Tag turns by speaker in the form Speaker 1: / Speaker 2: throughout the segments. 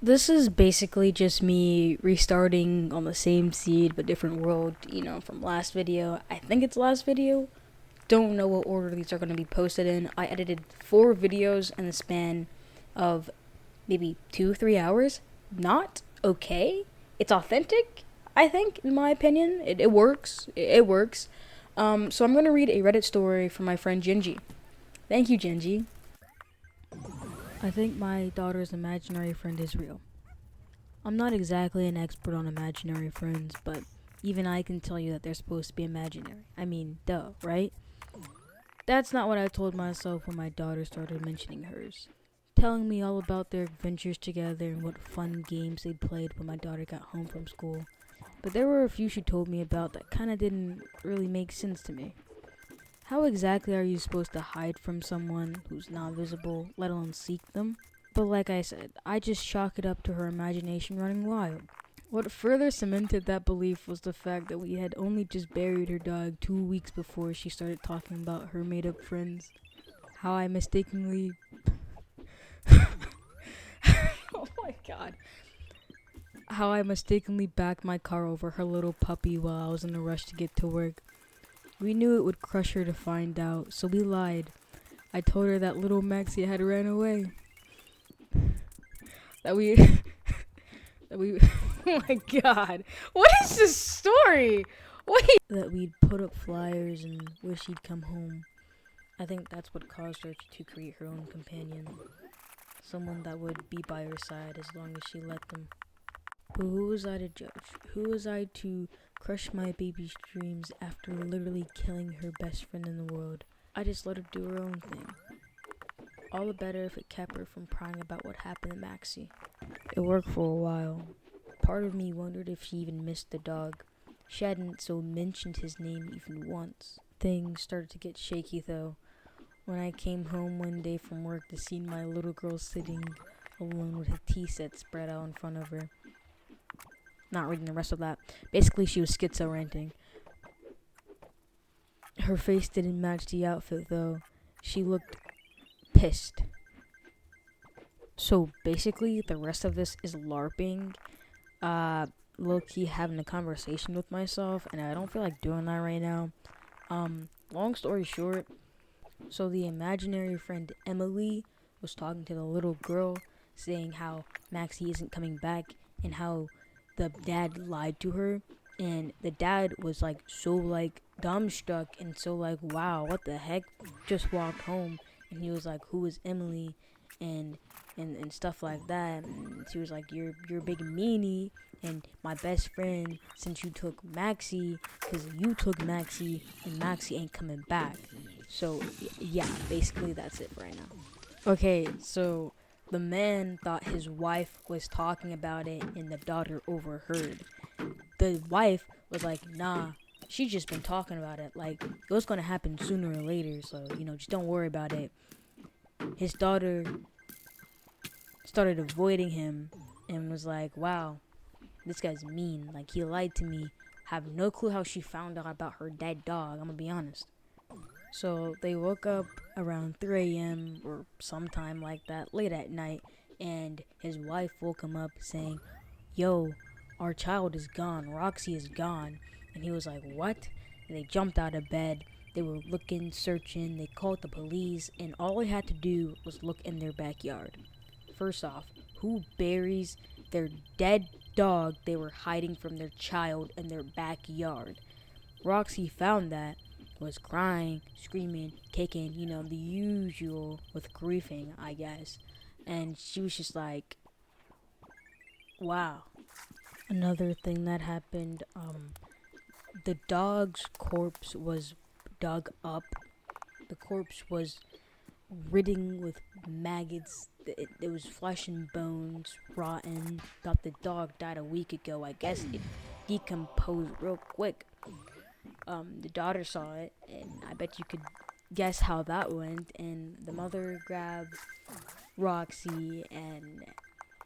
Speaker 1: This is basically just me restarting on the same seed but different world, from last video. I think it's last video. Don't know what order these are going to be posted in. I edited 4 videos in the span of maybe 2-3 hours. Not okay. It's authentic, I think, in my opinion. It works. It works. So I'm going to read a Reddit story from my friend Genji. Thank you, Genji. I think my daughter's imaginary friend is real. I'm not exactly an expert on imaginary friends, but even I can tell you that they're supposed to be imaginary. I mean, duh, right? That's not what I told myself when my daughter started mentioning hers. Telling me all about their adventures together and what fun games they'd played when my daughter got home from school. But there were a few she told me about that kinda didn't really make sense to me. How exactly are you supposed to hide from someone who's not visible, let alone seek them? But like I said, I just chalk it up to her imagination running wild. What further cemented that belief was the fact that we had only just buried her dog 2 weeks before she started talking about her made up friends. How I mistakenly. Oh my god. How I mistakenly backed my car over her little puppy while I was in a rush to get to work. We knew it would crush her to find out, so we lied. I told her that little Maxie had ran away. That we. that we. Oh my god. What is this story? Wait. That we'd put up flyers and wish he'd come home. I think that's what caused her to create her own companion. Someone that would be by her side as long as she let them. But who was I to judge? Who was I to crush my baby's dreams after literally killing her best friend in the world? I just let her do her own thing. All the better if it kept her from prying about what happened to Maxie. It worked for a while. Part of me wondered if she even missed the dog. She hadn't so mentioned his name even once. Things started to get shaky though. When I came home one day from work to see my little girl sitting alone with a tea set spread out in front of her. Not reading the rest of that. Basically, she was schizo ranting. Her face didn't match the outfit though. She looked pissed. So basically, the rest of this is LARPing. Low-key having a conversation with myself, and I don't feel like doing that right now. Long story short, so the imaginary friend Emily was talking to the little girl, saying how Maxie isn't coming back, and how the dad lied to her, and the dad was like so like dumbstruck and so like wow, what the heck? Just walked home, and he was like, who is Emily, and and stuff like that. And she was like, you're a big meanie, and my best friend since you took Maxie, because you took Maxie, and Maxie ain't coming back. So yeah, basically that's it for right now. Okay, so the man thought his wife was talking about it and the daughter overheard. The wife was like, nah, she's just been talking about it. Like, it was gonna happen sooner or later, so, just don't worry about it. His daughter started avoiding him and was like, wow, this guy's mean. Like, he lied to me. Have no clue how she found out about her dead dog, I'm gonna be honest. So they woke up around 3 a.m. or sometime like that, late at night, and his wife woke him up saying, yo, our child is gone, Roxy is gone. And he was like, what? And they jumped out of bed. They were looking, searching, they called the police, and all they had to do was look in their backyard. First off, who buries their dead dog they were hiding from their child in their backyard? Roxy found that, was crying, screaming, kicking, the usual with grieving, I guess. And she was just like, wow. Another thing that happened, the dog's corpse was dug up. The corpse was ridden with maggots. It was flesh and bones, rotten. Thought the dog died a week ago. I guess it decomposed real quick. The daughter saw it, and I bet you could guess how that went. And the mother grabbed Roxy, and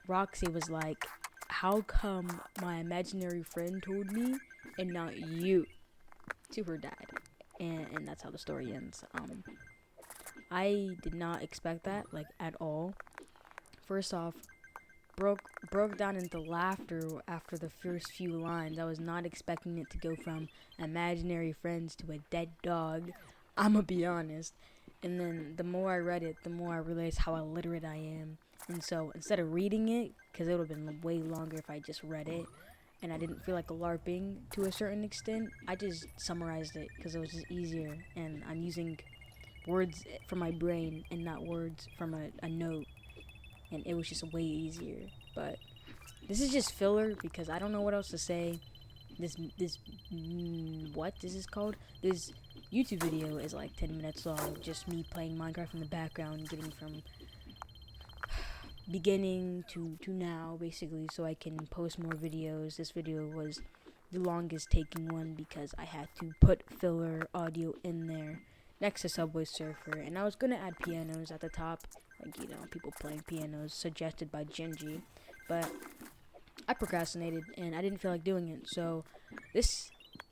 Speaker 1: Roxy was like, how come my imaginary friend told me and not you? To her dad. And that's how the story ends. I did not expect that, like, at all. First off, broke down into laughter after the first few lines. I was not expecting it to go from imaginary friends to a dead dog. I'ma be honest. And then the more I read it, the more I realized how illiterate I am. And so instead of reading it, because it would have been way longer if I just read it, and I didn't feel like LARPing to a certain extent, I just summarized it because it was just easier. And I'm using words from my brain and not words from a note. And it was just way easier. But this is just filler because I don't know what else to say. What this is called? This YouTube video is like 10 minutes long, just me playing Minecraft in the background, getting from beginning to now, basically, so I can post more videos. This video was the longest taking one because I had to put filler audio in there next to Subway Surfer, and I was gonna add pianos at the top, like, you know, people playing pianos suggested by Genji, but I procrastinated and I didn't feel like doing it. So this,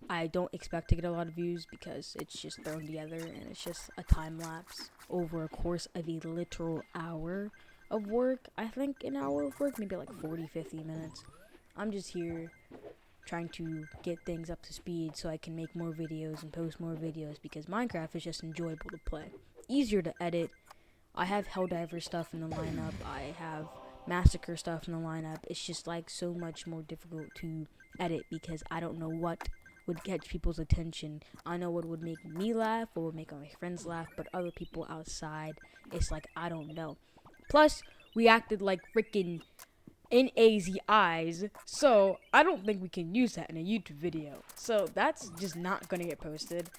Speaker 1: I don't expect to get a lot of views because it's just thrown together and it's just a time lapse over a course of a literal hour of work. I think an hour of work, maybe like 40-50 minutes. I'm just here trying to get things up to speed so I can make more videos and post more videos because Minecraft is just enjoyable to play. Easier to edit. I have Helldiver stuff in the lineup. I have Massacre stuff in the lineup. It's just like so much more difficult to edit because I don't know what would catch people's attention. I know what would make me laugh, what would make my friends laugh, but other people outside, it's like I don't know. Plus, we acted like freaking NAZ eyes, so I don't think we can use that in a YouTube video. So that's just not gonna get posted.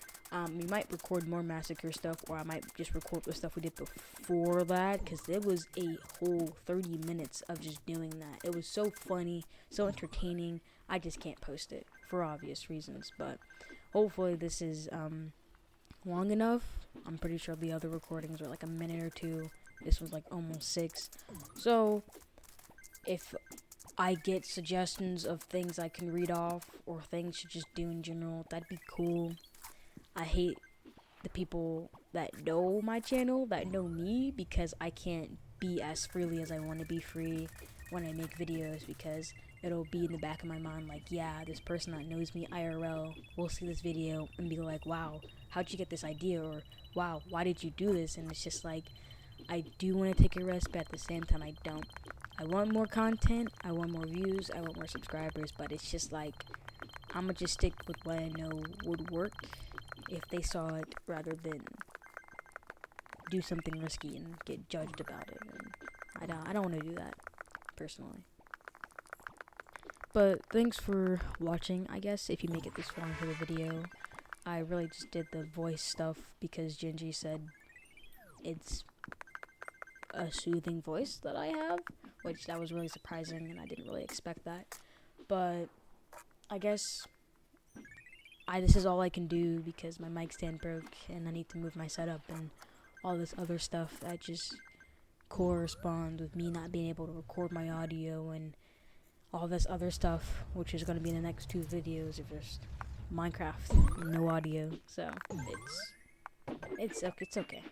Speaker 1: We might record more Massacre stuff, or I might just record the stuff we did before that, because it was a whole 30 minutes of just doing that. It was so funny, so entertaining. I just can't post it for obvious reasons, but hopefully this is long enough. I'm pretty sure the other recordings were like a minute or two. This was like almost 6. So if I get suggestions of things I can read off or things to just do in general, that'd be cool. I hate the people that know my channel, that know me, because I can't be as freely as I want to be free when I make videos, because it'll be in the back of my mind like, yeah, this person that knows me IRL will see this video and be like, wow, how'd you get this idea? Or, wow, why did you do this? And it's just like, I do want to take a rest, but at the same time, I don't. I want more content, I want more views, I want more subscribers, but it's just like, I'm gonna just stick with what I know would work if they saw it, rather than do something risky and get judged about it. And I don't want to do that, personally. But thanks for watching, I guess, if you make it this far into the video. I really just did the voice stuff because Genji said it's a soothing voice that I have, which that was really surprising and I didn't really expect that. But I guess this is all I can do because my mic stand broke and I need to move my setup and all this other stuff that just corresponds with me not being able to record my audio and all this other stuff, which is going to be in the next 2 videos of just Minecraft, no audio. So it's okay.